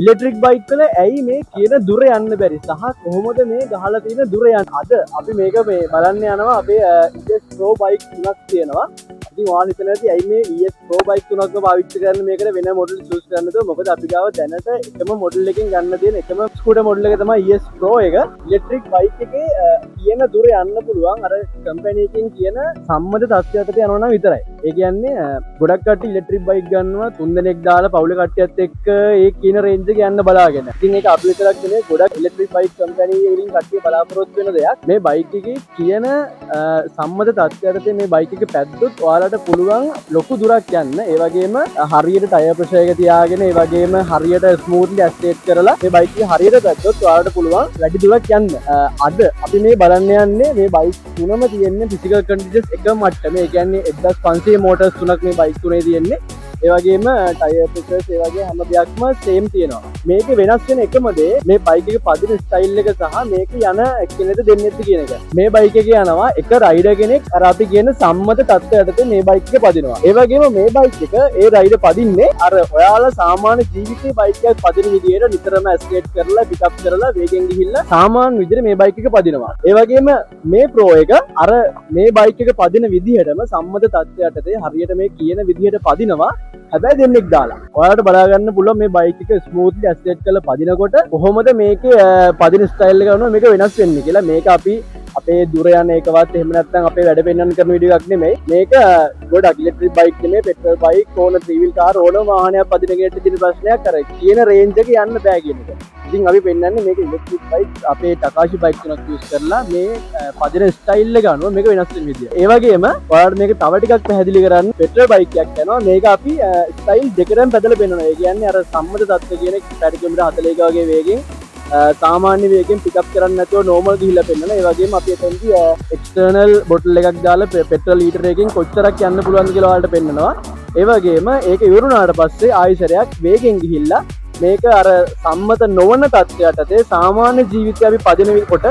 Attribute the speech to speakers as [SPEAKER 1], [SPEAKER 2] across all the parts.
[SPEAKER 1] Electric bike වල ඇයි මේ කියන දුර යන්න බැරි සහ කොහොමද මේ ගහලා තියෙන දුර යන්න අද අපි මේක මේ බලන්න යනවා අපේ ES Pro බයික් තුනක් තියෙනවා ඉතින් ඔයාලා හිතන ඇති ඇයි මේ ES Pro බයික් තුනක්ම පාවිච්චි කරන්න මේකට වෙන මොඩල් චූස් කරන්නද මොකද අපි ගාව දැනට එකම මොඩල් එකකින් ගන්න තියෙන එකම ස්කූටර් මොඩල් එක තමයි ES Pro එක ඉලෙක්ට්‍රික් බයික් එකේ කියන දුර යන්න පුළුවන් අර කම්පැනි එකකින් කියන සම්මත තත්ත්වයකට යනවා නම් විතරයි ඒ කියන්නේ ගොඩක් කට්ටිය ඉලෙක්ට්‍රික් බයික් ගන්නවා 3 දෙනෙක් දාලා පවුලේ කට්ටියත් එක්ක ඒ කියන රේන්ජ් එක යන්න බලාගෙන. ඉතින් ඒක අපි විතරක් නෙමෙයි ගොඩක් ඉලෙක්ට්‍රික් බයික් කම්පැනි වලින් කට්ටිය බලාපොරොත්තු වෙන දෙයක්. මේ බයික් එකේ කියන සම්මත තත්ත්වයට මේ බයික් එක පැද්දොත් ඔයාලට පුළුවන් ලොකු දුරක් යන්න. ඒ වගේම හරියට ටයර් ප්‍රෙෂර් එක තියාගෙන ඒ වගේම හරියට ස්මූත්ලි ඇක්සලරේට් කරලා මේ බයික් එක හරියට පැද්දොත් ඔයාලට පුළුවන් වැඩි දුරක් යන්න. අද අපි මේ බලන්න යන්නේ මේ බයික් තුනම තියෙන්නේ ෆිසිකල් කන්ඩිෂන්ස් එක මට්ටමේ. ඒ කියන්නේ 1500 මෝටර්ස් තුනක් මේ බයික් තුනේ තියෙන්නේ. ඒ වගේම ටයර් ප්‍රෙෂර්ස් ඒ වගේ හැම දෙයක්ම සේම් තියෙනවා. මේකේ වෙනස් වෙන එකම දේ මේ බයික් එකේ පදින ස්ටයිල් එක සහ මේක යන එක්කෙනෙක්ද දෙන්නෙක්ද කියන එක. මේ බයික් එකේ යනවා එක රයිඩර් කෙනෙක් අර අපි කියන සම්මත තත්ත්වයටද මේ බයික් එක පදිනවා. ඒ වගේම මේ බයික් එක ඒ රයිඩර් පදින්නේ අර ඔයාලා සාමාන්‍ය ජීවිතේ බයික් එකක් පදින විදියට නිතරම ඇස්කේට් කරලා පිකප් කරලා වේගෙන් ගිහිල්ලා සාමාන්‍ය විදියට මේ බයික් එක පදිනවා. ඒ වගේම මේ Pro එක අර මේ බයික් එක පදින විදිහටම සම්මත තත්ත්වයටද හරියට මේ කියන විදිහට පදිනවා. හැබැයි දෙන්නෙක් දාලා. ඔයාලට බලා ගන්න පුළුවන් මේ බයික් එක ස්මූත්ලි ඇක්සලරේට් කරලා පදිනකොට කොහොමද මේකේ පදින ස්ටයිල් එක ගන්නවා මේක වෙනස් වෙන්නේ කියලා. මේක අපි අපේ දුර යන එකවත් එහෙම නැත්නම් අපේ වැඩ පෙන්වන්න කරන වීඩියෝ එකක් නෙමෙයි. මේක ගොඩක් ඉලෙක්ට්‍රික් බයික් නෙමෙයි පෙට්‍රල් බයික් ඕන 3 wheel car ඕන වාහනයක් පදින කෙනෙක්ට තියෙන ප්‍රශ්නයක් අර කියන රේන්ජ් එක යන්න බෑ කියන එක. ඉතින් අපි පෙන්වන්නේ මේක ඉලෙක්ට්‍රික් බයික් අපේ ටකාෂි බයික් තුනක් යූස් කරලා මේ පදින ස්ටයිල් එක ගන්නවා මේක වෙනස් වෙන විදිය. ඒ වගේම ඔයාලට මේක තව ටිකක් පැහැදිලි කරන්න පෙට්‍රල් බයික් එකක් යනවා. මේක අපි ස්ටයිල් දෙකටම බෙදලා පෙන්වනවා. ඒ කියන්නේ අර සම්මත තත්ත්ව කියන පැය කිලෝමීටර් 40ක වගේ වේගෙන් සාමාන්‍ය වේගෙන් පිකප් කරන්න නැතුව නෝමල් ගිහිල්ලා පෙන්නනවා. ඒ වගේම අපි එතනදී එක්ස්ටර්නල් බොටල් එකක් දාලා පෙට්‍රල් ලීටර් එකකින් කොච්චරක් යන්න පුළුවන්ද කියලා ඔයාලට පෙන්නනවා. ඒ වගේම ඒක ඉවරුණාට පස්සේ ආයෙසරයක් වේගෙන් ගිහිල්ලා මේක අර සම්මත නොවන තත්ත්වයටදී සාමාන්‍ය ජීවිතය අපි පදින කොට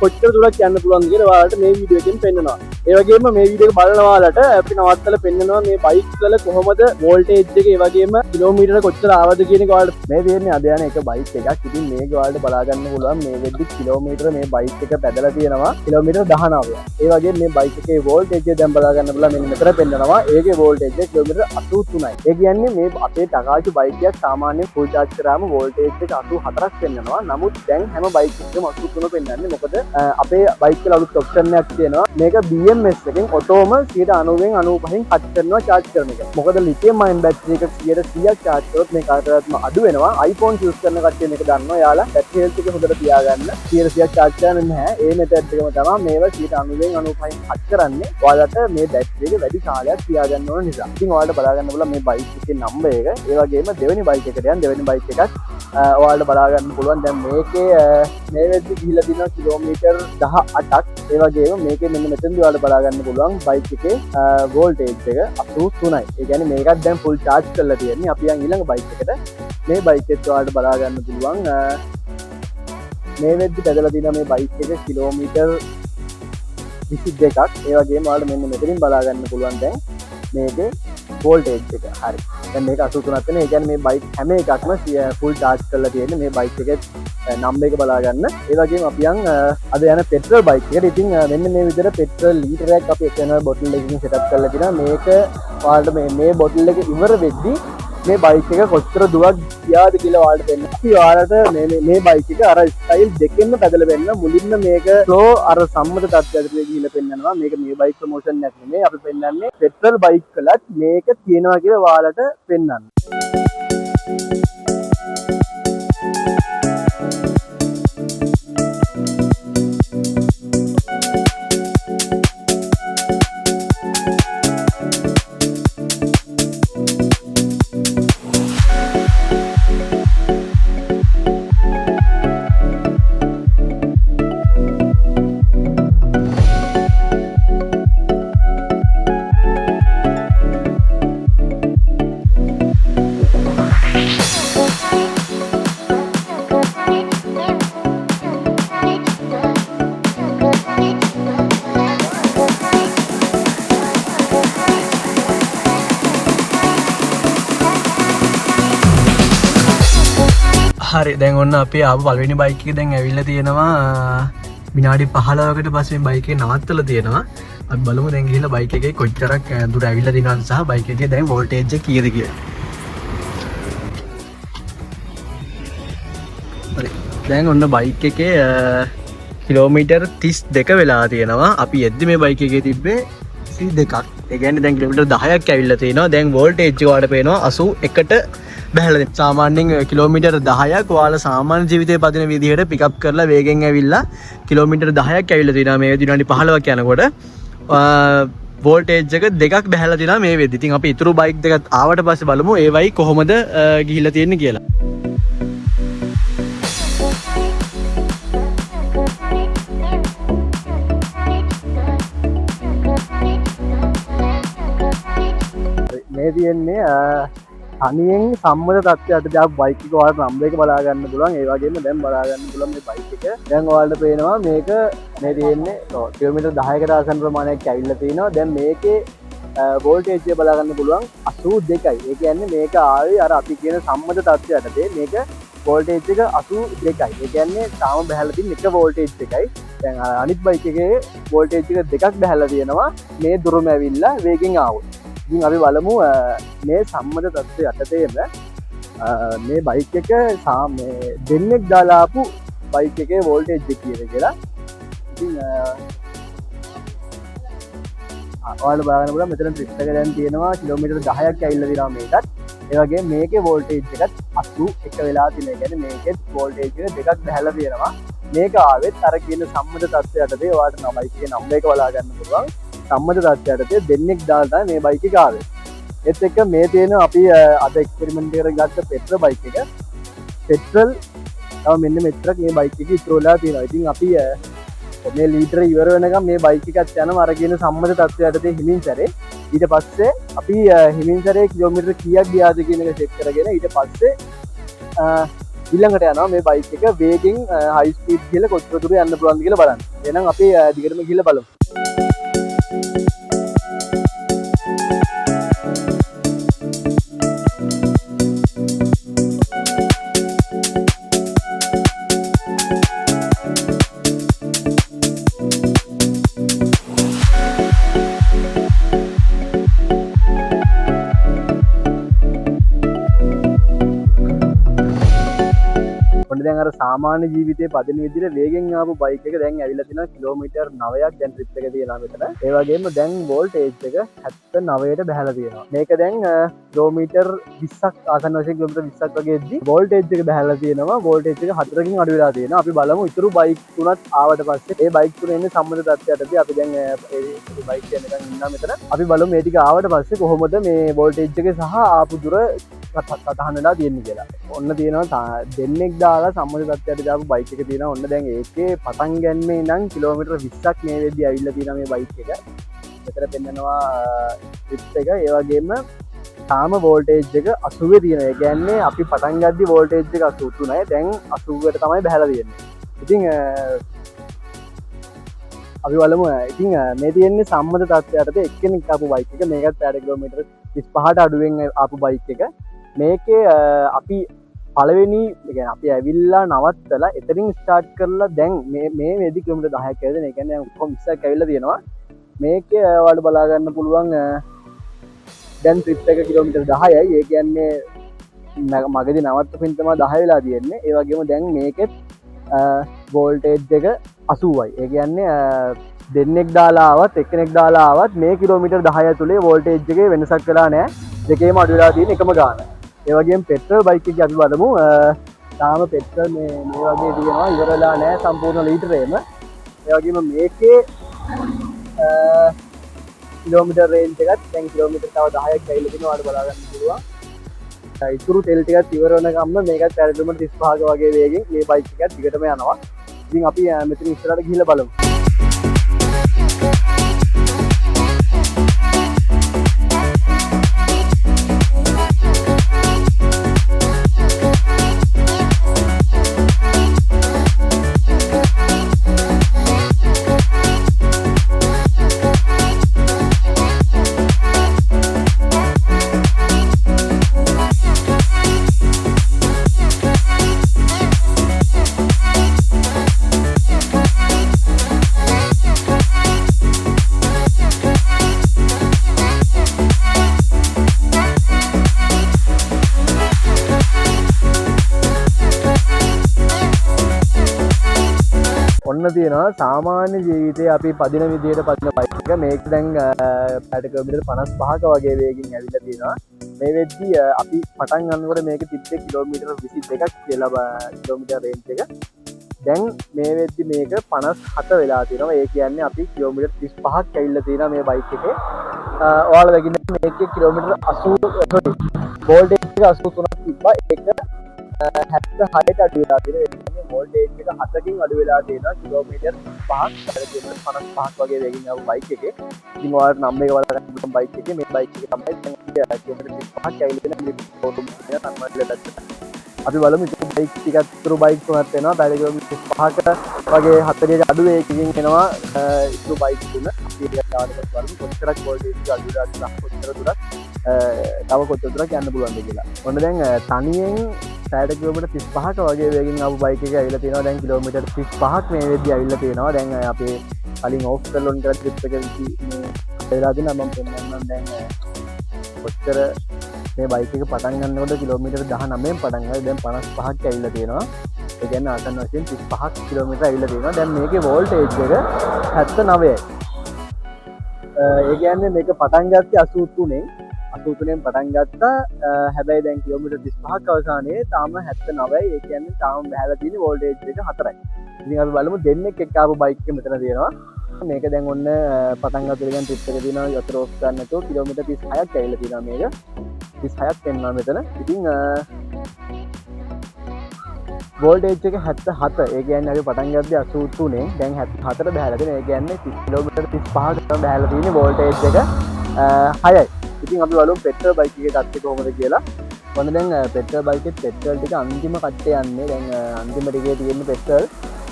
[SPEAKER 1] කොච්චර දුරක් යන්න පුළුවන්ද කියලා ඔයාලට මේ වීඩියෝ එකෙන් පෙන්නනවා. ඒ වගේම මේ වීඩියෝ එක බලන ඔයාලට අපි නවත්තලා පෙන්නනවා මේ බයික් වල කොහොමද වෝල්ටේජ් එක ඒ වගේම කිලෝමීටර කොච්චර ආවද කියන එක ඔයාලට මේ දෙන්නේ අද යන එක බයික් එකක්. ඉතින් මේක ඔයාලට බලා ගන්න පුළුවන් මේ වෙද්දි කිලෝමීටර මේ බයික් එක පැදලා තියෙනවා කිලෝමීටර 19ක්. ඒ වගේම මේ බයික් එකේ වෝල්ටේජ් එක දැන් බලා ගන්න පුළුවන් මෙන්න මෙතන පෙන්නනවා. ඒකේ වෝල්ටේජ් එක කිලෝමීටර 83යි. ඒ කියන්නේ මේ අපේ ටකාෂි බයික් එකක් සාමාන්‍යයෙන් ෆුල් චාර්ජ් කරාම වෝල්ටේජ් එක 84ක් පෙන්නනවා. නමුත් දැන් හැම බයික් එකකම 83 පෙන්නන්නේ. මොකද අපේ බයික් වල අලුත් ඔප්ෂන් එකක් තියෙනවා. මේක BMS එකෙන් ඔටෝම 90%න් 95%න් කට් කරනවා චාර්ජ් කරන එක. මොකද ලිතියම් අයන් බැටරි එක 100ක් චාර්ජ් කරොත් මේ කාටවත්ම අඩු වෙනවා. iPhone යූස් කරන කට්ටිය මේක දන්නවා. යාලා බැටරි හෙල්ත් එක හොඳට තියාගන්න. 100ක් චාර්ජ් කරන්න නැහැ. ඒ මෙතඩ් එකම තමයි මේවා 90%න් 95%න් කට් කරන්නේ. ඔයාලට මේ බැටරි එක වැඩි කාලයක් තියාගන්න ඕන නිසා. ඉතින් ඔයාලට බලා ගන්න පුළුවන් මේ බයික් එකේ නම්බර් එක. ඒ වගේම දෙවෙනි බයික් එකට යන දෙවෙනි බයික් එකත් ඔයාලට බලා ගන්න පුළුවන්. දැන් මේකේ මේ වෙද්දි ගිහිලා දිනවා කිලෝමීටර් 18ක්. ඒ වගේම මේකේ මෙන්න මෙතනදී ඔයාලට බලා ගන්න පුළුවන් බයික් එකේ වෝල්ටේජ් එක 83යි. ඒ කියන්නේ මේකත් දැන් ෆුල් චාර්ජ් කරලා තියෙන්නේ. අපි යන් ඊළඟ බයික් එකට. මේ බයික් එකත් ඔයාලට බලා ගන්න පුළුවන් මේ වෙද්දි පැදලා තියෙන මේ බයික් එක කිලෝමීටර් 22ක්. ඒ වගේම ඔයාලට මෙන්න මෙතනින් බලා ගන්න පුළුවන් දැන් මේකේ වෝල්ටේජ් එක. හරි. දැන් මේක 83ක් වෙන. ඒ කියන්නේ මේ බයික් හැම එකක්ම ෆුල් චාර්ජ් කරලා තියෙන්නේ. මේ බයික් එකේ නම්බර් එක බලා ගන්න. ඒ වගේම අපි යන් අද යන පෙට්‍රල් බයික් එකට. ඉතින් මෙන්න මේ විදිහට පෙට්‍රල් ලීටරයක් අපි එක්ස්ටර්නල් බොටල් එකකින් සෙටප් කරලා තියෙනවා. මේක ඔයාලට මේ බොටල් එක ඉවර වෙද්දි මේ බයික් එක කොච්චර දුරක් ගියාද කියලා ඔයාලට දෙන්න. අපි ඔයාලට මේ බයික් එක අර ස්ටයිල් දෙකෙන්ම පැදලා වෙන්න මුලින්ම මේක ස්ලෝ අර සම්මත තත්ත්වයකට ගිහිල්ලා පෙන්නනවා. මේක මේ බයික් ප්‍රොමෝෂන් එකක් නෙමෙයි. අපි පෙන්නන්නේ පෙට්‍රල් බයික් වලත් මේක තියෙනවා කියලා ඔයාලට පෙන්නන්න. හරි දැන් ඔන්න අපේ ආපු පළවෙනි බයික් එක දැන් ඇවිල්ලා තියෙනවා විනාඩි 15කට පස්සේ බයික් එක නවත්තලා තියෙනවා. අපි බලමු දැන් ගිහලා බයික් එකේ කොච්චරක් දුර ඇවිල්ලා තියෙනවද සහ බයික් එකේ දැන් වෝල්ටේජ් එක කීයද කියලා. හරි දැන් ඔන්න බයික් එකේ කිලෝමීටර් 32 වෙලා තියෙනවා. අපි එද්දි මේ බයික් එකේ තිබ්බේ 32ක්. ඒ කියන්නේ දැන් කිලෝමීටර් 10ක් ඇවිල්ලා තියෙනවා. දැන් වෝල්ටේජ් එක වඩ පේනවා 81ට බහැලා තියෙනවා. සාමාන්‍යයෙන් කිලෝමීටර් 10ක් ඔයාලා සාමාන්‍ය ජීවිතේ පදින විදිහට පිකප් කරලා වේගෙන් ඇවිල්ලා කිලෝමීටර් 10ක් ඇවිල්ලා තියෙනවා මේ විදිහට 15ක් යනකොට. වෝල්ටේජ් එක දෙකක් බහැලා තියෙනවා මේ වෙද්දි. ඉතින් අපි ඊතුරු බයික් දෙකත් ආවට පස්සේ බලමු ඒවයි කොහොමද ගිහිල්ලා තියෙන්නේ කියලා. මේ තියෙන්නේ තනියෙන් සම්මත තත්ත්වයට දාපු බයික් එක ඔයාලට නම්බර් එක බලා ගන්න පුළුවන්. ඒ වගේම දැන් බලා ගන්න පුළුවන් මේ බයික් එක. දැන් ඔයාලට පේනවා මේක මේ තියෙන්නේ කිලෝමීටර් 10කට ආසන්න ප්‍රමාණයක් ඇවිල්ලා තිනවා. දැන් මේකේ වෝල්ටේජ් එක බලා ගන්න පුළුවන් 82යි. ඒ කියන්නේ මේක ආවේ අර අපි කියන සම්මත තත්ත්වයටදී මේක වෝල්ටේජ් එක 82යි. ඒ කියන්නේ තාම බහැලා තියෙන එක වෝල්ටේජ් එකයි. දැන් අනිත් බයික් එකේ වෝල්ටේජ් එක දෙකක් බහැලා තියෙනවා. මේ දුරම ඇවිල්ලා වේගෙන් ආවොත්. ඉතින් අපි බලමු මේ සම්මත තත්ත්වය යටතේම මේ බයික් එක දෙන්නෙක් දාලා ආපු බයික් එකේ වෝල්ටේජ් එක කීයද කියලා. ඉතින් ඔයාලා බලන්න පුළුවන් මෙතන ට්‍රිප් එක දැන් තියෙනවා කිලෝමීටර් 10ක් ඇවිල්ලා තියෙනවා මේකත්. ඒ වගේම මේකේ වෝල්ටේජ් එකත් 81 වෙලා තියෙනවා. කියන්නේ මේකෙත් වෝල්ටේජ් එක දෙකක් බහැලා තියෙනවා. මේක ආවෙත් අර කියන සම්මත තත්ත්වය යටතේ ඔයාලට බයික් එකේ නම්බර් එක බලා ගන්න පුළුවන්. සම්මත තත්ත්වයට දෙන්නෙක් දාලා මේ බයික් එක ආවේ. ඒත් එක්ක මේ තියෙන අපි අද එක්ස්පෙරිමන්ට් එකට ගත්ත පෙට්‍රල් බයික් එක. පෙට්‍රල් තව මෙන්න මෙච්චරක් මේ බයික් එකේ ඉතුරු වෙලා තියෙනවා. ඉතින් අපි මේ ලීටර ඉවර වෙනකම් මේ බයික් එකත් යනවා අර කියන සම්මත තත්ත්වයට හිමින් සැරේ. ඊට පස්සේ අපි හිමින් සැරේ කිලෝමීටර කීයක් ගියාද කියන එක චෙක් කරගෙන ඊට පස්සේ ඊළඟට යනවා මේ බයික් එක වේගෙන් හයි ස්පීඩ් ගිහලා කොච්චර දුර යන්න පුළුවන්ද කියලා බලන්න. එහෙනම් අපි දිගටම ගිහලා බලමු. දැන් අර සාමාන්‍ය ජීවිතයේ පදින විදිහට වේගෙන් ආපු බයික් එක දැන් ඇවිල්ලා තිනවා කිලෝමීටර් 9ක් දැන් ට්‍රිප් එක තියලා මෙතන. ඒ වගේම දැන් වෝල්ටේජ් එක 79ට බහැලා තියෙනවා. මේක දැන් කිලෝමීටර් 20ක් ආසන්න වශයෙන් කිලෝමීටර් 20ක් වගේ එද්දි වෝල්ටේජ් එක බහැලා තියෙනවා. වෝල්ටේජ් එක 4කින් අඩු වෙලා තියෙනවා. අපි බලමු ඊතුරු බයික් තුනත් ආවට පස්සේ ඒ බයික් තුන එන්නේ සම්මත තත්ත්වයටදී අපි දැන් ඒ බයික් එක නිකන් ඉන්නවා මෙතන. අපි බලමු මේ ටික ආවට පස්සේ කොහොමද මේ වෝල්ටේජ් එක සහ ආපු දුර සටහන් වෙලා තියෙන්නේ කියලා. ඔන්න තියෙනවා දෙන්නෙක් දාලා සම්මත තත්ත්වයට දාපු බයික් එක තියෙනවා. ඔන්න දැන් ඒකේ පටන් ගන්නේ ඉඳන් කිලෝමීටර් 20ක් මේ වෙද්දි ඇවිල්ලා තියෙනවා මේ බයික් එක. මෙතන පෙන්නනවා ට්‍රිප් එක. ඒ වගේම තාම වෝල්ටේජ් එක 80 තියෙනවා. ඒ කියන්නේ අපි පටන් ගද්දි වෝල්ටේජ් එක 83යි. දැන් 80ට තමයි බහැලා තියෙන්නේ. ඉතින් අපි බලමු. ඉතින් මේ තියෙන්නේ සම්මත තත්ත්වයටද එක්කෙනෙක් ආපු බයික් එක. මේකත් 60 කිලෝමීටර් 35ට අඩුවෙන් ආපු බයික් එක. මේකේ අපි පළවෙනි අපි ඇවිල්ලා නවත්තලා එතනින් ස්ටාර්ට් කරලා දැන් මේ වෙදි කිලෝමීටර් 10ක් ඇවිල්ලා. ඒ කියන්නේ කොහොම 20ක් ඇවිල්ලා තියෙනවා. මේකේ ඔයාලට බලා ගන්න පුළුවන් දැන් ට්‍රිප් එක කිලෝමීටර් 10යි. ඒ කියන්නේ මගදී නවත්තපින් තමයි 10 වෙලා තියෙන්නේ. ඒ වගේම දැන් මේකෙත් වෝල්ටේජ් එක 80යි. ඒ කියන්නේ දෙන්නෙක් දාලා ආවත් එක්කෙනෙක් දාලා ආවත් මේ කිලෝමීටර් 10 ඇතුලේ වෝල්ටේජ් එකේ වෙනසක් වෙලා නැහැ. දෙකේම අඩු වෙලා තියෙන එකම ගාන. ඒ වගේම පෙට්‍රල් බයික් එක අපි බලමු. තාම පෙට්‍රල් මේ වගේ තියෙනවා ඉවර වෙලා නැහැ සම්පූර්ණ ලීටරේම. ඒ වගේම මේකේ කිලෝමීටර් රේන්ජ් එකත් දැන් කිලෝමීටර් තව 10ක් ඇවිල්ලා තිනවා. ඔයාලට බලා ගන්න පුළුවන්. ඉතුරු තෙල් ටිකත් ඉවර වෙනකම්ම මේකත් පැරදුම 35ක වගේ වේගෙන් මේ බයික් එකත් දිගටම යනවා. ඉතින් අපි මෙතන ඉස්සරහට ගිහිල්ලා බලමු. බලන්න තියෙනවා සාමාන්‍ය ජීවිතේ අපි පදින විදියට පදින බයික් එක මේක දැන් පැයට කිලෝමීටර් 55ක වගේ වේගකින් ඇවිල්ලා තියෙනවා. මේ වෙද්දී අපි පටන් ගන්නකොට මේක තිබ්බේ කිලෝමීටර් 22ක් කියලා කිලෝමීටර් රේන්ජ් එක. දැන් මේ වෙද්දී මේක 57 වෙලා තියෙනවා. ඒ කියන්නේ අපි කිලෝමීටර් 35ක් ඇවිල්ලා තියෙනවා මේ බයික් එකේ. ඔයාලා දකින්න මේකේ කිලෝමීටර් 80 වෝල්ටේජ් එක 83ක් තිබ්බා. ඒක 76ට අඩු වෙලා තියෙනවා. වෝල්ටේජ් එක 7කින් අඩු වෙලා තියෙනවා. කිලෝමීටර් 5ක් 55ක් වගේ වේගකින් ආපු බයික් එකේ. ඉතින් ඔයාලට නම් එක බලලා ගන්න බයික් එකේ මේ බයික් එක තමයි දැන් කිලෝමීටර් 35ක් ඇවිල්ලා තියෙන මේ ෆෝටෝ එක සම්මානලට. අපි බලමු ඉතින් බයික් ටිකක් තුරු බයික් තුනක් වෙනවා. පැය කිලෝමීටර් 35ක වගේ 40ට අඩු වේගකින් එනවා. ඉතුරු බයික් තුන අපි ටිකක් දාලා බලමු කොච්චරක් වෝල්ටේජ් එක අඩු වෙලා තියෙනවා. කොච්චර දුරක් තව කොච්චර දුරක් යන්න පුළුවන්ද කියලා. ඔන්න දැන් තනියෙන් පැයට කිලෝමීටර් 35ක වගේ වේගකින් ආපු බයික් එක ඇවිල්ලා තියෙනවා. දැන් කිලෝමීටර් 35ක් මේ වෙද්දී ඇවිල්ලා තියෙනවා. දැන් අපේ කලින් ඕෆ් කරලා කරලා ට්‍රිප් එකකදී මේ වෙලා දිනා මම පෙන්නන්නම් දැන් කොච්චර මේ බයික් එක පටන් ගන්නකොට කිලෝමීටර් 19න් පටන් ගියා. දැන් 55ක් ඇවිල්ලා තියෙනවා. ඒ කියන්නේ ආසන්න වශයෙන් 35ක් කිලෝමීටර් ඇවිල්ලා තියෙනවා. දැන් මේකේ වෝල්ටේජ් එක 79යි. ඒ කියන්නේ මේක පටන් ගත්තේ 83න් 83න් පටන් ගත්තා. හැබැයි දැන් කිලෝමීටර් 35ක් අවසානයේ තාම 79යි. ඒ කියන්නේ තාම බහැලා තියෙන වෝල්ටේජ් එක 4යි. ඉතින් අපි බලමු දෙන්නෙක් එක්ක ආපු බයික් එක මෙතන තියෙනවා. මේක දැන් ඔන්න පටන් ගත්තේ දැන් ට්‍රිප් එක දිනවා යතර ඔෆ් ගන්න නැතුව කිලෝමීටර් 36ක් ඇවිල්ලා තියෙනවා මේක. 36ක් වෙනවා මෙතන. ඉතින් වෝල්ටේජ් එක 77. ඒ කියන්නේ අපි පටන් ගත්තේ 83න් දැන් 74ට බහැලා තියෙනවා. ඒ කියන්නේ කිලෝමීටර් 35කට බහැලා තියෙන වෝල්ටේජ් එක 6යි. ඉතින් අපි බලමු පෙට්‍රල් බයික් එකේ තත්ත්වය කොහොමද කියලා. ඔන්න දැන් පෙට්‍රල් බයික් එකේ පෙට්‍රල් ටික අන්තිම කට්ටේ යන්නේ. දැන් අන්තිම ටිකේ තියෙන පෙට්‍රල්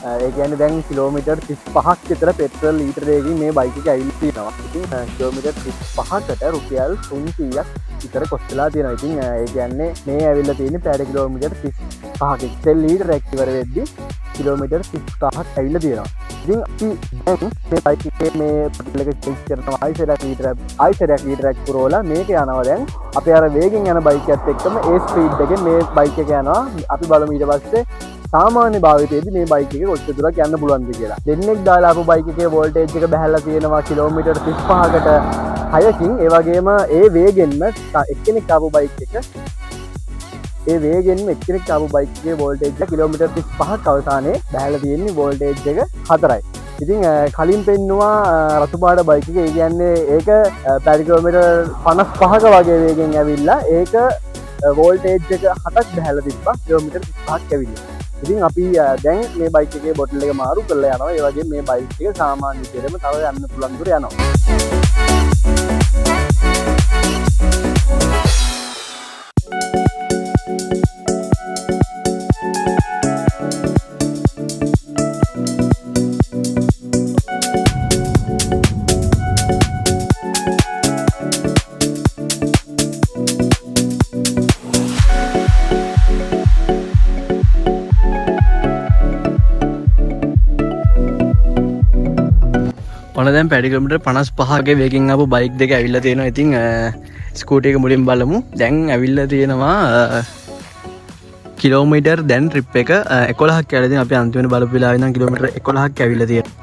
[SPEAKER 1] ඒ කියන්නේ දැන් කිලෝමීටර් 35ක් විතර පෙට්‍රල් ලීටරයකින් මේ බයික් එක ඇවිල්ලා තියෙනවා. ඉතින් කිලෝමීටර් 35කට රුපියල් 300ක් විතර කොස්ටලා තියෙනවා. ඉතින් ඒ කියන්නේ මේ ඇවිල්ලා තියෙන්නේ පැය කිලෝමීටර් 35ක. එක්සෙල් ලීටරයක් ඉවර වෙද්දි කිලෝමීටර් 35ක් ඇවිල්ලා තියෙනවා. ඉතින් අපි දැන් මේ බයික් එකේ මේ පෙට්‍රල් එක චෙක් කරනවා. ආයිසරයක් ලීටරයක් පුරවලා මේක යනවා. දැන් අපි අර වේගෙන් යන බයික් එකත් එක්කම ඒ ස්පීඩ් එකෙන් මේ බයික් එක යනවා. අපි බලමු ඊට පස්සේ සාමාන්‍ය භාවිතයේදී මේ බයික් එකේ කොච්චර දුරක් යන්න පුළුවන්ද කියලා. දෙන්නෙක් දාලා ආපු බයික් එකේ වෝල්ටේජ් එක බහැලා තියෙනවා කිලෝමීටර් 35කට 6කින්. ඒ වගේම ඒ වේගෙන්ම එක්කෙනෙක් ආපු බයික් එක එක්කෙනෙක් ආපු බයික් එකේ වෝල්ටේජ් එක කිලෝමීටර් 35ක් අවසානයේ බහැලා තියෙන්නේ වෝල්ටේජ් එක 4යි. ඉතින් කලින් පෙන්නවා රතු පාට බයික් එක. ඒ කියන්නේ ඒක පැය කිලෝමීටර් 55ක වගේ වේගෙන් ඇවිල්ලා ඒක වෝල්ටේජ් එක 7ක් බහැලා තිබ්බා කිලෝමීටර් 35ක් ඇවිල්ලා. ඉතින් අපි දැන් මේ බයික් එකේ බොටල් එක මාරු කරලා යනවා. ඒ වගේම මේ බයික් එක සාමාන්‍ය විදිහටම තව යන්න පුළුවන් දුර යනවා. ඔන්න දැන් පැය කිලෝමීටර් 55ක වේගෙන් ආපු බයික් දෙක ඇවිල්ලා තියෙනවා. ඉතින් ස්කූටි එක මුලින් බලමු. දැන් ඇවිල්ලා තියෙනවා කිලෝමීටර් දැන් ට්‍රිප් එක 11ක් කියලා. ඉතින් අපි අන්තිමට බලපු වෙලාවේ ඉඳන් කිලෝමීටර් 11ක් ඇවිල්ලා තියෙනවා.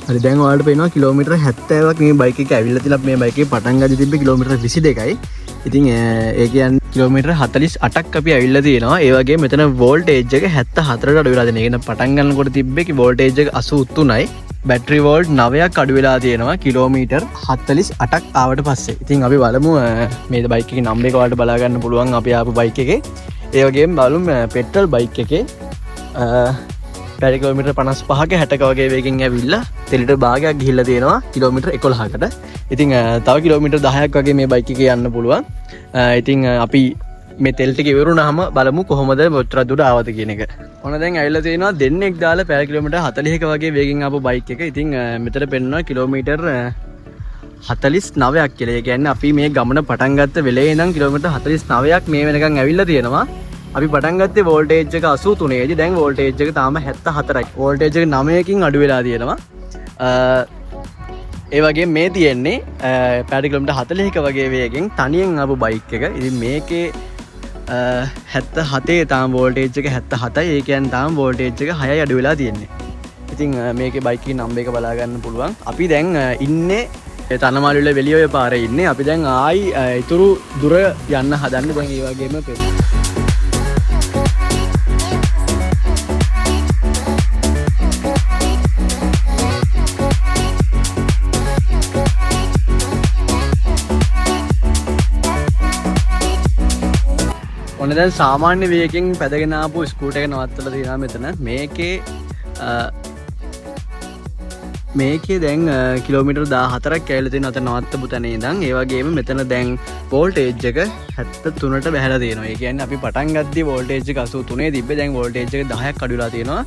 [SPEAKER 1] හරි දැන් ඔයාලට පේනවා කිලෝමීටර් 70ක් මේ බයික් එක ඇවිල්ලා තියලා මේ බයික් එකේ පටන් ගන්න තිබ්බේ කිලෝමීටර් 22යි. ඉතින් ඒ කියන්නේ කිලෝමීටර් 48ක් අපි ඇවිල්ලා තියෙනවා. ඒ වගේ මෙතන වෝල්ටේජ් එක 74ට අඩු වෙලා තියෙනවා. ඒ කියන්නේ පටන් ගන්නකොට තිබ්බේ වෝල්ටේජ් එක 83යි. බැටරි වෝල්ට් 9ක් අඩු වෙලා තියෙනවා කිලෝමීටර් 48ක් ආවට පස්සේ. ඉතින් අපි බලමු මේ බයික් එකේ නම්බර් එක ඔයාලට බලා ගන්න පුළුවන් අපි ආපු බයික් එකේ. ඒ වගේම බලමු පෙට්‍රල් බයික් එකේ පැය කිලෝමීටර් 55ක 60ක වගේ වේගෙන් ඇවිල්ලා තෙලට භාගයක් ගිහිල්ලා තියෙනවා කිලෝමීටර් 11කට. ඉතින් තව කිලෝමීටර් 10ක් වගේ මේ බයික් එකේ යන්න පුළුවන්. ඉතින් අපි මේ තෙල් ටික ඉවරුනහම බලමු කොහොමද කොච්චර දුර ආවද කියන එක. ඔන්න දැන් ඇවිල්ලා තියෙනවා දෙන්නෙක් දාලා පැය කිලෝමීටර් 40ක වගේ වේගෙන් ආපු බයික් එක. ඉතින් මෙතන පෙන්නනවා කිලෝමීටර් 49ක් කියලා. ඒ කියන්නේ අපි මේ ගමන පටන් ගත්ත වෙලේ ඉඳන් කිලෝමීටර් 49ක් මේ වෙනකන් ඇවිල්ලා තියෙනවා. අපි පටන් ගත්තේ වෝල්ටේජ් එක 83ේදී. දැන් වෝල්ටේජ් එක තාම 74යි. වෝල්ටේජ් එක 9කින් අඩු වෙලා තියෙනවා. ඒ වගේ මේ තියෙන්නේ පැය කිලෝමීටර් 40ක වගේ වේගෙන් තනියෙන් ආපු බයික් එක. ඉතින් මේකේ 77 තාම වෝල්ටේජ් එක 77යි. ඒ කියන්නේ තාම වෝල්ටේජ් එක 6යි අඩු වෙලා තියෙන්නේ. ඉතින් මේකේ බයික් එකේ නම්බර් එක බලා ගන්න පුළුවන්. අපි දැන් ඉන්නේ තනමාලි වල වෙලිය ඔය පාරේ ඉන්නේ. අපි දැන් ආයි ඊතුරු දුර යන්න හදන්නේ. දැන් ඒ වගේම ඔන්න දැන් සාමාන්‍ය වේගයෙන් පැදගෙන ආපු ස්කූටර් එක නවත්තලා තියෙනවා මෙතන. මේකේ දැන් කිලෝමීටර් 14ක් ඇවිල්ලා තියෙනවා අතන නවත්තපු තැන ඉඳන්. ඒ වගේම මෙතන දැන් වෝල්ටේජ් එක 73ට බහැලා තියෙනවා. ඒ කියන්නේ අපි පටන් ගත්තී වෝල්ටේජ් එක 83 තිබ්බේ. දැන් වෝල්ටේජ් එක 10ක් අඩු වෙලා තියෙනවා.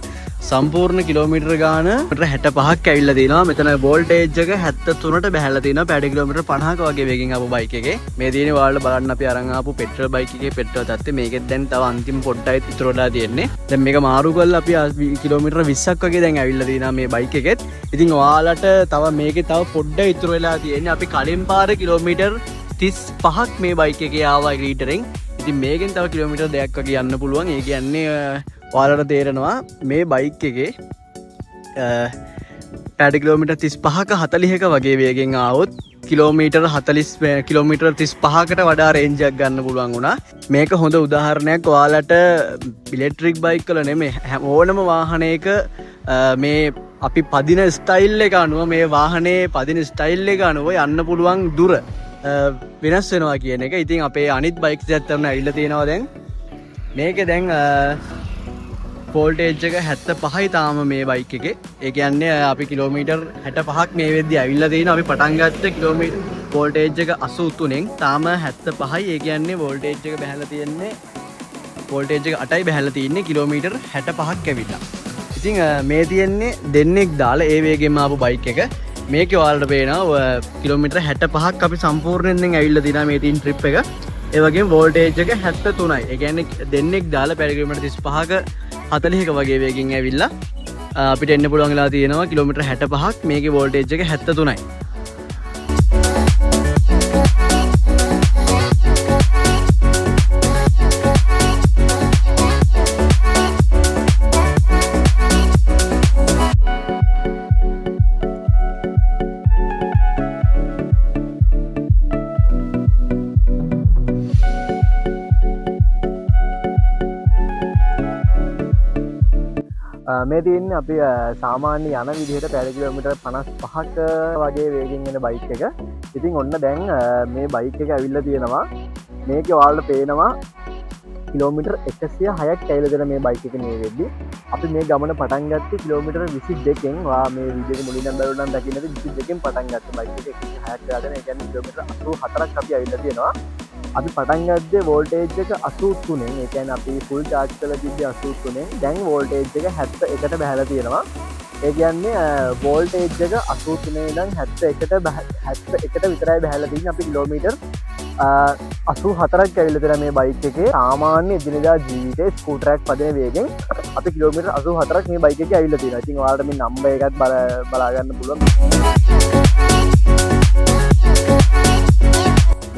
[SPEAKER 1] සම්පූර්ණ කිලෝමීටර් ගාන 65ක් ඇවිල්ලා තියෙනවා. මෙතන වෝල්ටේජ් එක 73ට බහැලා තියෙනවා. පැය කිලෝමීටර් 50ක වගේ වේගෙන් ආපු බයික් එකේ. මේ තියෙන්නේ ඔයාලට බලන්න අපි අරන් ආපු පෙට්‍රල් බයික් එකේ පෙට්‍රල් තත්ත්වය. මේකෙත් දැන් තව අන්තිම පොඩ්ඩයි ඉතුරු වෙලා තියෙන්නේ. දැන් මේක මාරු කරලා අපි කිලෝමීටර් 20ක් වගේ දැන් ඇවිල්ලා තියෙනවා මේ බයික් එකෙත්. ඉතින් ඔයාලට තව මේකේ තව පොඩ්ඩයි ඉතුරු වෙලා තියෙන්නේ. අපි කලින් පාර කිලෝමීටර් 35ක් මේ බයික් එකේ ආවා ලීටරෙන්. ඉතින් මේකෙන් තව කිලෝමීටර් 2ක් වගේ යන්න පුළුවන්. ඒ කියන්නේ ඔයාලට තේරෙනවා මේ බයික් එකේ පැය කිලෝමීටර් 35ක 40ක වගේ වේගෙන් ආවොත් කිලෝමීටර් 35කට වඩා රේන්ජ් එකක් ගන්න පුළුවන් වුණා. මේක හොඳ උදාහරණයක්. ඔයාලට ඉලෙක්ට්‍රික් බයික් වල නෙමෙයි ඕනම වාහනයක මේ අපි පදින ස්ටයිල් එක අනුව මේ වාහනේ පදින ස්ටයිල් එක අනුව යන්න පුළුවන් දුර වෙනස් වෙනවා කියන එක. ඉතින් අපේ අනිත් බයික්ස් දැන් ඇවිල්ලා තියෙනවා දැන්. මේකේ දැන් වෝල්ටේජ් එක 75යි තාම මේ බයික් එකේ. ඒ කියන්නේ අපි කිලෝමීටර් 65ක් මේ වෙද්දි ඇවිල්ලා තියෙනවා. අපි පටන් ගත්ත කිලෝමීටර් වෝල්ටේජ් එක 83න් තාම 75යි. ඒ කියන්නේ වෝල්ටේජ් එක බහැලා තියෙන්නේ වෝල්ටේජ් එක 8යි බහැලා තියෙන්නේ කිලෝමීටර් 65ක් ඇවිල්ලා. ඉතින් මේ තියෙන්නේ දෙන්නෙක් දාලා ඒ වේගෙම ආපු බයික් එක. මේකේ ඔයාලට පේනවා කිලෝමීටර් 65ක් අපි සම්පූර්ණයෙන් ඇවිල්ලා තියෙනවා මේ තියෙන ට්‍රිප් එක. ඒ වගේම වෝල්ටේජ් එක 73යි. ඒ කියන්නේ දෙන්නෙක් දාලා පැය කිලෝමීටර් 35ක 40ක වගේ වේගෙන් ඇවිල්ලා අපිට එන්න පුළුවන් වෙලා තියෙනවා කිලෝමීටර් 65ක්. මේකේ වෝල්ටේජ් එක 73යි. මේ තියෙන්නේ අපි සාමාන්‍ය යන විදිහට පැය කිලෝමීටර් 55ක වගේ වේගෙන් යන බයික් එක. ඉතින් ඔන්න දැන් මේ බයික් එක ඇවිල්ලා තියෙනවා. මේකේ ඔයාලට පේනවා කිලෝමීටර් 106ක් ඇවිල්ලා දෙන මේ බයික් එක මේ වෙද්දි. අපි මේ ගමන පටන් ගත්තේ කිලෝමීටර් 22කින්. මේ වීඩියෝ එක මුලින්ම බලලා නම් දකින්නද 22කින් පටන් ගත්ත බයික් එක 106ක් දාගෙන. ඒ කියන්නේ කිලෝමීටර් 84ක් අපි ඇවිල්ලා තියෙනවා. අපි පටන් ගත්තේ වෝල්ටේජ් එක 83න්. ඒ කියන්නේ අපි ෆුල් charge කරලා තිබ්බේ 83න්. දැන් වෝල්ටේජ් එක 71ට බහැලා තියෙනවා. ඒ කියන්නේ වෝල්ටේජ් එක 83 ඉඳන් 71ට විතරයි බහැලා තියෙන්නේ. අපි කිලෝමීටර් 84ක් ඇවිල්ලා තියෙනවා මේ බයික් එකේ. සාමාන්‍ය දිනදා ජීවිතේ ස්කූටරයක් පදින වේගෙන් අපි කිලෝමීටර් 84ක් මේ බයික් එකේ ඇවිල්ලා තියෙනවා. ඉතින් ඔයාලට මේ නම්බර් එකත් බලා ගන්න පුළුවන්.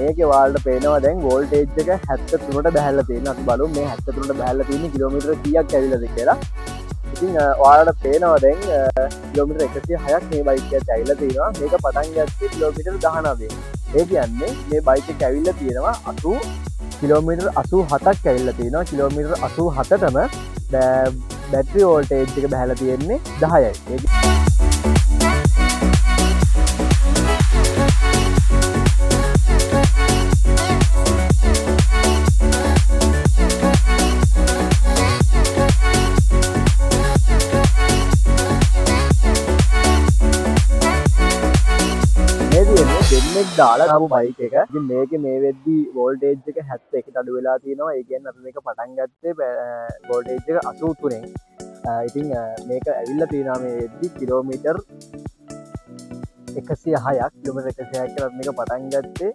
[SPEAKER 1] මේකේ ඔයාලට පේනවා දැන් වෝල්ටේජ් එක 73ට බහැලා තියෙනවා. අපි බලමු මේ 73ට බහැලා තියෙන්නේ කිලෝමීටර කීයක් ඇවිල්ලාද කියලා. ඉතින් ඔයාලට පේනවා දැන් කිලෝමීටර 106ක් මේ බයික් එකත් ඇවිල්ලා තියෙනවා. මේක පටන් ගත්තේ කිලෝමීටර 19. ඒ කියන්නේ මේ බයික් එක ඇවිල්ලා තියෙනවා 80 කිලෝමීටර 87ක් ඇවිල්ලා තියෙනවා. කිලෝමීටර 87ටම බැටරි වෝල්ටේජ් එක බහැලා තියෙන්නේ 10යි. දෙන්නෙක් දාලා ආපු බයික් එක. ඉතින් මේකේ මේ වෙද්දි වෝල්ටේජ් එක 71ට අඩු වෙලා තියෙනවා. ඒ කියන්නේ අපි මේක පටන් ගත්තේ වෝල්ටේජ් එක 83න්. ඉතින් මේක ඇවිල්ලා තියෙනවා මේ වෙද්දි කිලෝමීටර් 106ක්. කිලෝමීටර් 106ක් කියලා මේක පටන් ගත්තේ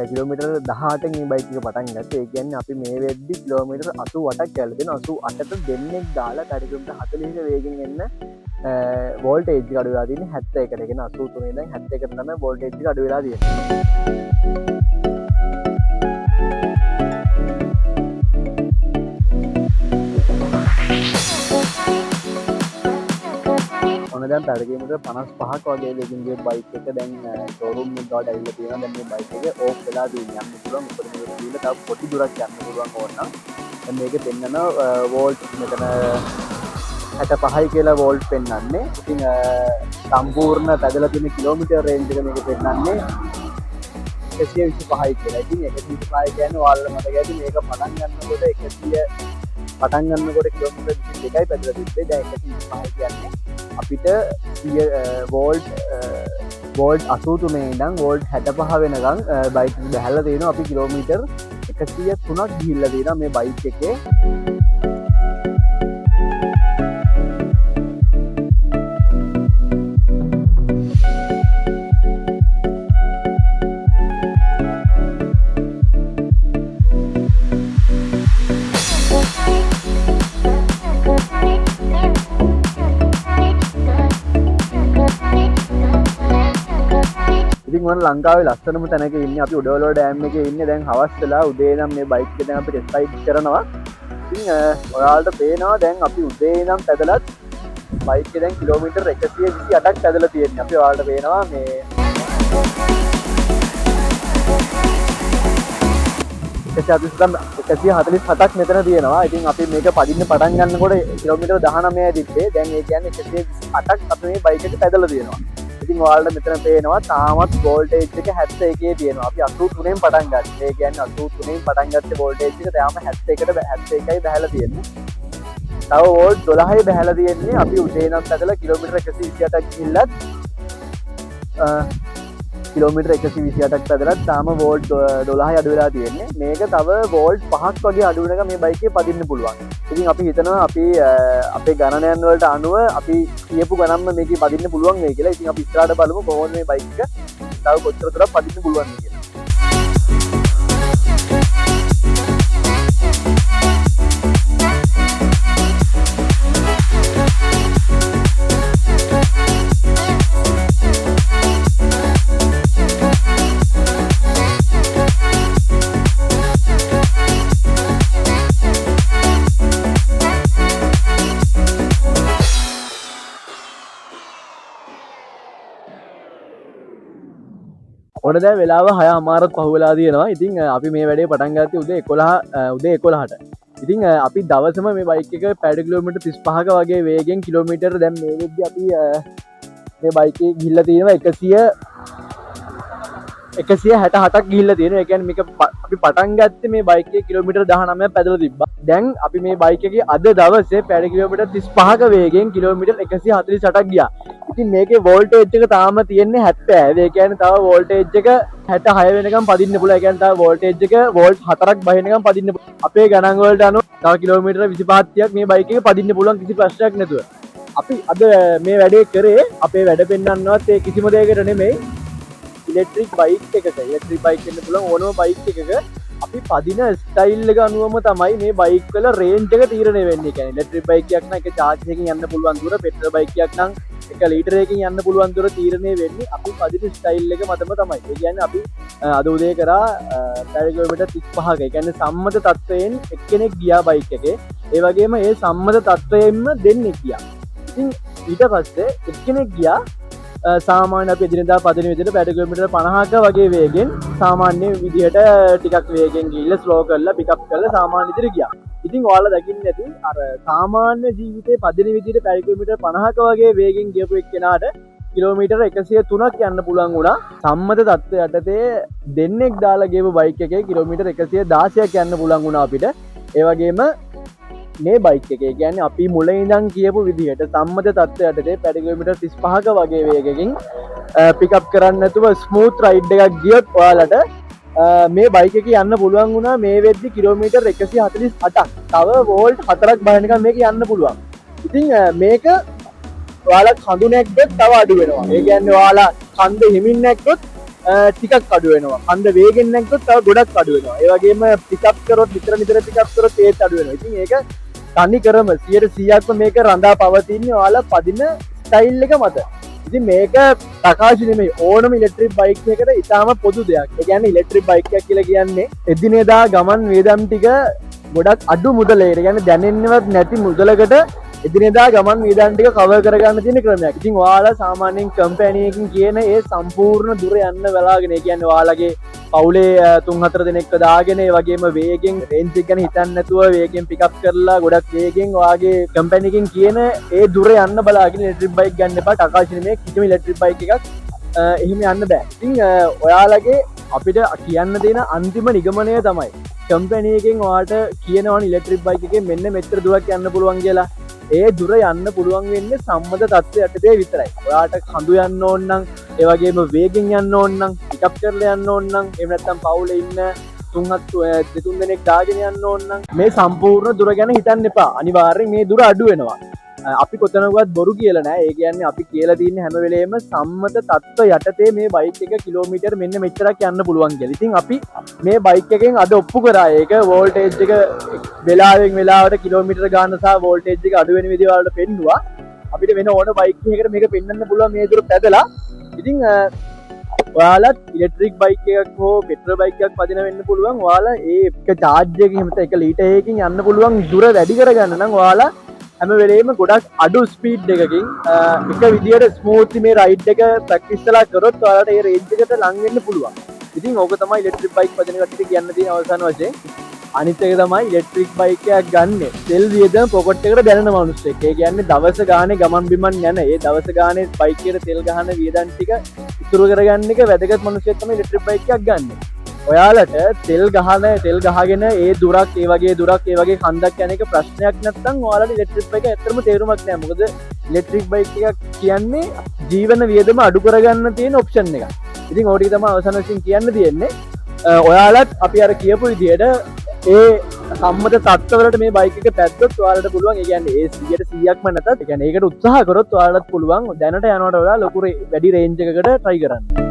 [SPEAKER 1] කිලෝමීටර් 18න් මේ බයික් එක පටන් ගත්තේ. ඒ කියන්නේ අපි මේ වෙද්දි කිලෝමීටර් 88ක් යල්ලා දෙන 88ට දෙන්නෙක් දාලා කිලෝමීටර් 40ක වේගෙන් එන්න වෝල්ටේජ් එක අඩු වෙලා තියෙන්නේ 71ට. ඒ කියන්නේ 83 ඉඳන් 71ට තමයි වෝල්ටේජ් එක අඩු වෙලා තියෙන්නේ. දැන් පැය කිලෝමීටර් 55ක් වගේ වේගෙන් ගිය බයික් එක දැන් ෂෝරූම් එකට ගාඩ ඇවිල්ලා තියෙනවා. දැන් මේ බයික් එක ඕෆ් වෙලා තියෙනවා. යන්න පුළුවන්. මොකද මේක දීලා තව පොඩි දුරක් යන්න පුළුවන් ඕන නම්. දැන් මේකේ පෙන්නන වෝල්ට් මෙතන 65යි කියලා වෝල්ට් පෙන්වන්නේ. ඉතින් සම්පූර්ණ පැදලා තියෙන කිලෝමීටර් රේන්ජ් එක මේක පෙන්වන්නේ 125යි කියලා. ඉතින් 125 කියන්නේ ඔයාලට මතක ඇති මේක පටන් ගන්නකොට 100 පටන් ගන්නකොට කිලෝමීටර් 22යි පැදලා තිබ්බේ. දැන් 125 කියන්නේ අපිට වෝල්ට් 83 ඉඳන් වෝල්ට් 65 වෙනකන් බයික් එක බහැලා තියෙනවා. අපි කිලෝමීටර් 103ක් ගිහිල්ලා තියෙනවා මේ බයික් එකේ. ලංකාවේ ලස්සනම තැනක ඉන්නේ අපි උඩවල ඩෑම් එකේ ඉන්නේ. දැන් හවස් වෙලා උදේ නම් මේ බයික් එක දැන් අපි ටෙස්ට් රයිඩ් කරනවා. ඉතින් ඔයාලට පේනවා දැන් අපි උදේ ඉඳන් පැදලත් බයික් එක දැන් කිලෝමීටර් 128ක් පැදලා තියෙන්නේ. අපි ඔයාලට පේනවා මේ 147ක් මෙතන තියෙනවා. ඉතින් අපි මේක පදින්න පටන් ගන්නකොට කිලෝමීටර් 19යි තිබ්බේ. දැන් ඒ කියන්නේ 128ක් අපි මේ බයික් එක පැදලා තියෙනවා. ඉතින් ඔයාලට මෙතන පේනවා තාමත් වෝල්ටේජ් එක 71 තියෙනවා. අපි 83න් පටන් ගත්තා. ඒ කියන්නේ 83න් පටන් ගත්ත වෝල්ටේජ් එක තාම 71යි බහැලා තියෙන්නේ. තව වෝල්ට් 12යි බහැලා තියෙන්නේ. අපි උදේ නම් පැදලා කිලෝමීටර් 128ක් ගිහිල්ලත් කිලෝමීටර් 128ක් පැදලත් තාම වෝල්ට් 12යි අඩු වෙලා තියෙන්නේ. මේක තව වෝල්ට් 5ක් වගේ අඩු වෙනකම් මේ බයික් එකේ පදින්න පුළුවන්. ඉතින් අපි හිතනවා අපි අපේ ගණනයන් වලට අනුව අපි කියපු ගණන්ම මේකේ පදින්න පුළුවන් වෙයි කියලා. ඉතින් අපි ඉස්සරහට බලමු කොහොමද මේ බයික් එක තව කොච්චර දුරක් පදින්න පුළුවන් කියලා. ඔන්න දැන් වෙලාව 6:00ක් පහුවෙලා තියෙනවා. ඉතින් අපි මේ වැඩේ පටන් ගත්තේ උදේ 11ට. ඉතින් අපි දවසම මේ බයික් එක පැය කිලෝමීටර් 35ක වගේ වේගෙන් කිලෝමීටර් දැන් මේ වෙද්දි අපි මේ බයික් එකේ ගිහිල්ලා තියෙනවා 167ක් ගිහිල්ලා තියෙනවා. ඒ කියන්නේ මේක අපි පටන් ගත්තේ මේ බයික් එකේ කිලෝමීටර් 19ක් පැදලා තිබ්බා. දැන් අපි මේ බයික් එකේ අද දවසේ පැය කිලෝමීටර් 35ක වේගෙන් කිලෝමීටර් 148ක් ගියා. ඉතින් මේකේ වෝල්ටේජ් එක තාම තියෙන්නේ 70. ඒ කියන්නේ තව වෝල්ටේජ් එක 66 වෙනකම් පදින්න පුළුවන්. ඒ කියන්නේ තව වෝල්ටේජ් එක වෝල්ට් 4ක් බහිනකම් පදින්න පුළුවන්. අපේ ගණන් වලට අනුව තව කිලෝමීටර් 25ක් 30ක් මේ බයික් එකේ පදින්න පුළුවන් කිසි ප්‍රශ්නයක් නැතුව. අපි අද මේ වැඩේ කරේ අපේ වැඩ පෙන්වන්නවත් ඒ කිසිම දෙයකට නෙමෙයි. ඉලෙක්ට්‍රික් බයික් එකක ඉලෙක්ට්‍රික් බයික් වෙන්න පුළුවන් ඕනම බයික් එකක අපි පදින ස්ටයිල් එක අනුවම තමයි මේ බයික් වල රේන්ජ් එක තීරණය වෙන්නේ. ඒ කියන්නේ ඉලෙක්ට්‍රික් බයික් එකක් නම් එක චාර්ජ් එකකින් යන්න පුළුවන් දුර, පෙට්‍රල් බයික් එකක් නම් 1 ලීටරයකින් යන්න පුළුවන් දුර තීරණය වෙන්නේ අපි පදින ස්ටයිල් එක මතම තමයි. ඒ කියන්නේ අපි අද උදේ කරා පැය කිලෝමීටර් 35ක. ඒ කියන්නේ සම්මත තත්වයෙන් එක්කෙනෙක් ගියා බයික් එකේ. ඒ වගේම ඒ සම්මත තත්වයෙන්ම දෙන්නෙක් ගියා. ඉතින් ඊට පස්සේ එක්කෙනෙක් ගියා සාමාන්‍ය අපි එදිනෙදා පදින විදිහට පැය කිලෝමීටර් 50ක වගේ වේගෙන් සාමාන්‍ය විදිහට ටිකක් වේගෙන් ගිහිල්ලා ස්ලෝ කරලා පිකප් කරලා සාමාන්‍ය විදිහට ගියා. ඉතින් ඔයාලා දකින්න ඇති අර සාමාන්‍ය ජීවිතේ පදින විදිහට පැය කිලෝමීටර් 50ක වගේ වේගෙන් ගියපු එක්කෙනාට කිලෝමීටර් 103ක් යන්න පුළුවන් වුණා. සම්මත තත්ත්වය යටතේ දෙන්නෙක් දාලා ගියපු බයික් එකේ කිලෝමීටර් 116ක් යන්න පුළුවන් වුණා අපිට. ඒ වගේම මේ බයික් එක කියන්නේ අපි මුලින් ඉඳන් කියපු විදිහට සම්මත තත්ත්වය යටතේ පැය කිලෝමීටර් 35ක වගේ වේගකින් පිකප් කරන්න නැතුව ස්මූත් රයිඩ් එකක් ගියොත් ඔයාලට මේ බයික් එකේ යන්න පුළුවන් වුණා මේ වෙද්දි කිලෝමීටර් 148ක්. තව වෝල්ට් 4ක් බහිනකම් මේක යන්න පුළුවන්. ඉතින් මේක ඔයාලා කඳු නැග්ගොත් තව අඩු වෙනවා. ඒ කියන්නේ ඔයාලා කන්ද හිමින් නැග්ගොත් ටිකක් අඩු වෙනවා. කන්ද වේගෙන් නැග්ගොත් තව ගොඩක් අඩු වෙනවා. ඒ වගේම පිකප් කරොත් නිතර පිකප් කරොත් ඒත් අඩු වෙනවා. ඉතින් ඒක තනි කරම 100%ක්ම මේක රඳා පවතින්නේ ඔයාලා පදින ස්ටයිල් එක මත. ඉතින් මේක ප්‍රකාශ නෙමෙයි ඕනම ඉලෙක්ට්‍රික් බයික් එකකට ඉතාම පොදු දෙයක්. ඒ කියන්නේ ඉලෙක්ට්‍රික් බයික් එකක් කියලා කියන්නේ එදිනෙදා ගමන් වියදම් ටික ගොඩක් අඩු මුදලේ. ඒ කියන්නේ දැනෙන්නවත් නැති මුදලකට එදිනෙදා ගමන් වියදම් ටික කවර් කරගන්න තියෙන ක්‍රමයක්. ඉතින් ඔයාලා සාමාන්‍යයෙන් කම්පැනි එකකින් කියන ඒ සම්පූර්ණ දුර යන්න බලාගෙන, ඒ කියන්නේ ඔයාලගේ පවුලේ 3-4 දෙනෙක්ව දාගෙන ඒ වගේම වේගෙන් රේන්ජ් එක ගැන හිතන්නේ නැතුව වේගෙන් පිකප් කරලා ගොඩක් වේගෙන් ඔයාගේ කම්පැනි එකකින් කියන ඒ දුර යන්න බලාගෙන ඉලෙක්ට්‍රික් බයික් ගන්න එපා. ටකාෂි නෙමෙයි කිසිම ඉලෙක්ට්‍රික් බයික් එකක් එහෙම යන්න බෑ. ඉතින් ඔයාලගේ අපිට කියන්න තියෙන අන්තිම නිගමනය තමයි කම්පැනි එකෙන් ඔයාලට කියනවනේ ඉලෙක්ට්‍රික් බයික් එකෙන් මෙන්න මෙච්චර දුරක් යන්න පුළුවන් කියලා. ඒ දුර යන්න පුළුවන් වෙන්නේ සම්මත තත්ත්වයට යටතේ විතරයි. ඔයාට කඳු යන්න ඕන නම්, ඒ වගේම වේගෙන් යන්න ඕන නම්, පිකප් කරලා යන්න ඕන නම්, එහෙම නැත්නම් පවුලේ ඉන්න 3 දෙනෙක් දාගෙන යන්න ඕන නම් මේ සම්පූර්ණ දුර ගැන හිතන්න එපා. අනිවාර්යෙන් මේ දුර අඩු වෙනවා. අපි කොතනකවත් බොරු කියලා නෑ. ඒ කියන්නේ අපි කියලා තියෙන්නේ හැම වෙලේම සම්මත තත්ත්ව යටතේ මේ බයික් එක කිලෝමීටර් මෙන්න මෙච්චරක් යන්න පුළුවන් කියලා. ඉතින් අපි මේ බයික් එකෙන් අද ඔප්පු කරා ඒක වෝල්ටේජ් එක වෙලාවෙන් වෙලාවට කිලෝමීටර් ගාන සහ වෝල්ටේජ් එක අඩු වෙන විදිහ වලට පෙන්නුවා. අපිට වෙන ඕන බයික් එකකට මේක පෙන්වන්න පුළුවන් මේ දුර පැදලා. ඉතින් ඔයාලත් ඉලෙක්ට්‍රික් බයික් එකක් හෝ පෙට්‍රල් බයික් එකක් පදින වෙන්න පුළුවන්. ඔයාලා ඒ එක චාර්ජ් එකකින් එහෙම නැත්නම් 1 ලීටර් එකකින් යන්න පුළුවන් දුර වැඩි කරගන්න නම් ඔයාලා හැම වෙලේම ගොඩක් අඩු ස්පීඩ් එකකින් එක විදියට ස්මූත්ලි මේ රයිඩ් එක ප්‍රැක්ටිස් කරලා කරොත් ඔයාලට ඒ රේන්ජ් එකට ලං වෙන්න පුළුවන්. ඉතින් ඕක තමයි ඉලෙක්ට්‍රික් බයික් පදින කට්ටියට කියන්න තියෙන අවසාන වශයෙන්. අනිත් එක තමයි ඉලෙක්ට්‍රික් බයික් එකක් ගන්න තෙල් වියදම පොකට් එකට දැනෙන මිනිස්සෙක්. ඒ කියන්නේ දවස ගානේ ගමන් බිමන් යන, ඒ දවස ගානේ බයික් එකට තෙල් ගහන වියදම් ටික ඉතුරු කරගන්න එක වැදගත් මිනිස්සෙක් තමයි ඉලෙක්ට්‍රික් බයික් එකක් ගන්න. ඔයාලට තෙල් ගහගෙන ඒ දුරක්, ඒ වගේ දුරක්, ඒ වගේ කන්දක් යන එක ප්‍රශ්නයක් නැත්නම් ඔයාලට ඉලෙක්ට්‍රික් බයික් එක ඇත්තටම තේරුමක් නැහැ. මොකද ඉලෙක්ට්‍රික් බයික් එකක් කියන්නේ ජීවන වියදම අඩු කරගන්න තියෙන ඔප්ෂන් එකක්. ඉතින් ඕක තමයි අවසාන වශයෙන් කියන්න තියෙන්නේ. ඔයාලත් අපි අර කියපු විදිහට ඒ සම්මත තත්ත්වවලට මේ බයික් එක පැද්දොත් ඔයාලට පුළුවන්. ඒ කියන්නේ ඒ 100%ක්ම නැතත්, ඒ කියන්නේ ඒකට උත්සාහ කරොත් ඔයාලට පුළුවන් දැනට යනවට වඩා ලොකු වැඩි රේන්ජ් එකකට try කරන්න.